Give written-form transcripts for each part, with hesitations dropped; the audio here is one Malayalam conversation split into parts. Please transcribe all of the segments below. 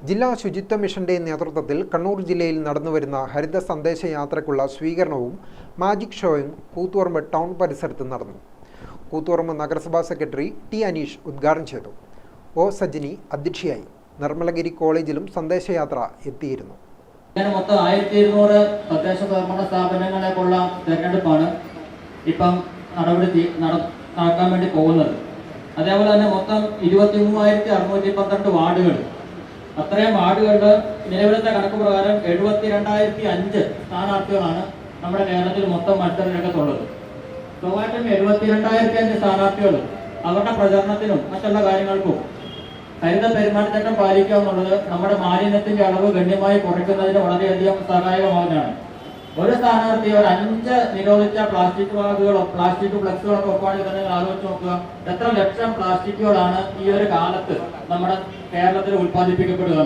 ജില്ലാ ശുചിത്വ മിഷന്റെ നേതൃത്വത്തിൽ കണ്ണൂർ ജില്ലയിൽ നടന്നുവരുന്ന ഹരിത സന്ദേശ യാത്രയ്ക്കുള്ള സ്വീകരണവും മാജിക് ഷോയും കൂത്തുപറമ്പ് ടൗൺ പരിസരത്ത് നടന്നു. കൂത്തുപറമ്പ് നഗരസഭാ സെക്രട്ടറി ടി അനീഷ് ഉദ്ഘാടനം ചെയ്തു. ഒ സജിനി അധ്യക്ഷയായി. നിർമ്മലഗിരി കോളേജിലും സന്ദേശയാത്ര എത്തിയിരുന്നു. മൊത്തം 1200 തദ്ദേശ ഭരണ സ്ഥാപനങ്ങളെക്കുള്ള തെരഞ്ഞെടുപ്പാണ് ഇപ്പം നടക്കാൻ വേണ്ടി പോകുന്നത്. അതേപോലെ തന്നെ മൊത്തം 23,612 വാർഡുകൾ. അത്രയും വാർഡുകളിൽ നിലവിലത്തെ കണക്ക് പ്രകാരം 72,005 സ്ഥാനാർത്ഥികളാണ് നമ്മുടെ കേരളത്തിൽ മൊത്തം മത്സര രംഗത്തുള്ളത്. സ്വാഭാവികം 72,005 സ്ഥാനാർത്ഥികൾ അവരുടെ പ്രചരണത്തിനും മറ്റുള്ള കാര്യങ്ങൾക്കും ഹരിത പെരുമാറ്റച്ചട്ടം പാലിക്കുക എന്നുള്ളത് നമ്മുടെ മാലിന്യത്തിന്റെ അളവ് ഗണ്യമായി കുറയ്ക്കുന്നതിന് വളരെയധികം സഹായകമാകുന്നതാണ്. ഒരു സ്ഥാനാർത്ഥി ഒരു 5 നിരോധിച്ച പ്ലാസ്റ്റിക് ബാഗുകളോ പ്ലാസ്റ്റിക് ഫ്ലക്സുകളൊക്കെ ഒപ്പാണെങ്കിൽ തന്നെ ആലോചിച്ച് നോക്കുക, എത്ര ലക്ഷം പ്ലാസ്റ്റിക്കുകളാണ് ഈ ഒരു കാലത്ത് നമ്മുടെ കേരളത്തിൽ ഉൽപ്പാദിപ്പിക്കപ്പെടുക.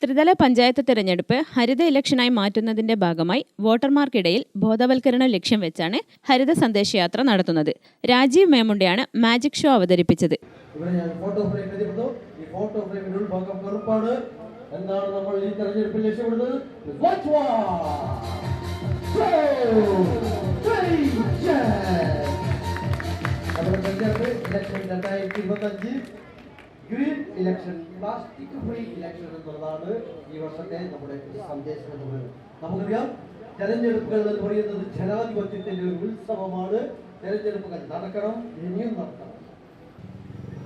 ത്രിതല പഞ്ചായത്ത് തെരഞ്ഞെടുപ്പ് ഹരിത ഇലക്ഷനായി മാറ്റുന്നതിന്റെ ഭാഗമായി വോട്ടർമാർക്കിടയിൽ ബോധവൽക്കരണം ലക്ഷ്യം വെച്ചാണ് ഹരിത സന്ദേശയാത്ര നടത്തുന്നത്. രാജീവ് മേമുണ്ടയാണ് മാജിക് ഷോ അവതരിപ്പിച്ചത്. എന്താണ് നമ്മൾ ഈ തെരഞ്ഞെടുപ്പിൽ ലക്ഷ്യമിടുന്നത്? Election 2025 green election, plastic free election എന്നുള്ളതാണ് ഈ വർഷത്തെ നമ്മുടെ സന്ദേശം എന്ന് പറയുന്നത്. നമുക്കറിയാം, തെരഞ്ഞെടുപ്പുകൾ എന്ന് പറയുന്നത് ജനാധിപത്യത്തിന്റെ ഒരു ഉത്സവമാണ്. തെരഞ്ഞെടുപ്പുകൾ നടക്കണം, ഇനിയും നടക്കണം.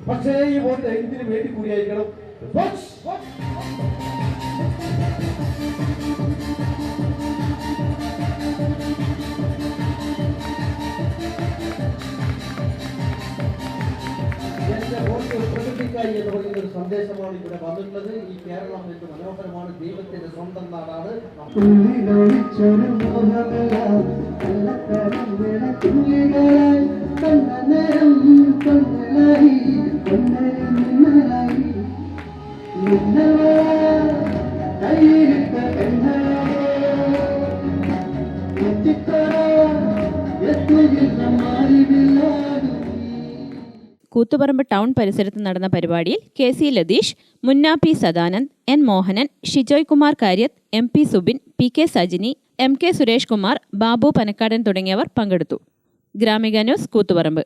പക്ഷേ ഈ വോട്ട് എന്തിനു വേണ്ടി കൂടിയായിരിക്കണം? എന്ന് പറയുന്ന ഒരു സന്ദേശമാണ് ഇവിടെ വന്നിട്ടുള്ളത്. ഈ കേരളം എന്ന് മനോഹരമാണ്, ദൈവത്തിന്റെ സ്വന്തം നാടാണ്. കൂത്തുപറമ്പ് ടൗൺ പരിസരത്ത് നടന്ന പരിപാടിയിൽ KC ലതീഷ്, മുന്ന P Sadanand, N Mohanan, Shijoy Kumar കാര്യത്ത്, MP Subin, PK Sajini, MK Suresh Kumar, Babu പനക്കാടൻ തുടങ്ങിയവർ പങ്കെടുത്തു. ഗ്രാമിക ന്യൂസ്, കൂത്തുപറമ്പ്.